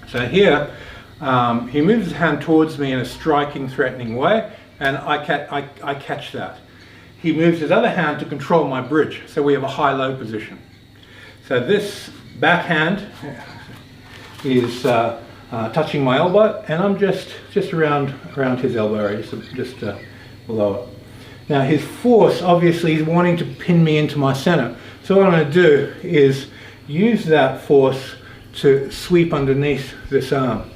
So here, he moves his hand towards me in a striking, threatening way, and I catch that. He moves his other hand to control my bridge, so we have a high-low position. So this backhand is touching my elbow, and I'm just around his elbow area, so just below it. Now his force obviously is wanting to pin me into my center. So what I'm going to do is use that force to sweep underneath this arm.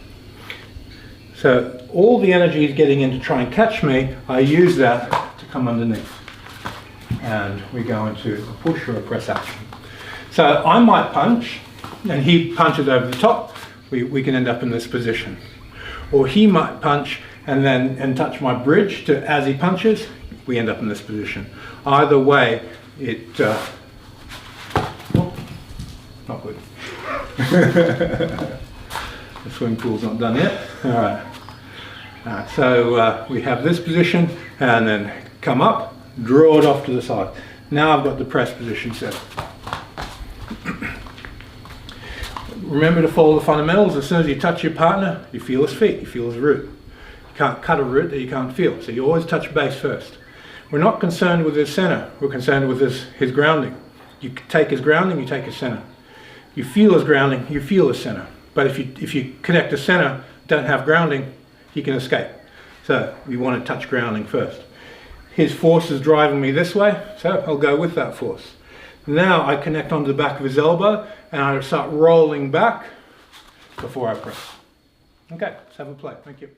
So all the energy is getting in to try and catch me. I use that to come underneath. And we go into a push or a press action. So I might punch, and he punches over the top. We can end up in this position. Or he might punch and touch my bridge as he punches. We end up in this position. Either way, not good. The swimming pool's not done yet. All right. So we have this position, and then come up, draw it off to the side. Now I've got the press position set. Remember to follow the fundamentals. As soon as you touch your partner, you feel his feet, you feel his root. You can't cut a root that you can't feel, so you always touch base first. We're not concerned with his center, we're concerned with his grounding. You take his grounding, you take his center. You feel his grounding, you feel his center. But if you connect the center, don't have grounding, he can escape. So we want to touch grounding first. His force is driving me this way, so I'll go with that force. Now I connect onto the back of his elbow, and I start rolling back before I press. Okay, let's have a play. Thank you.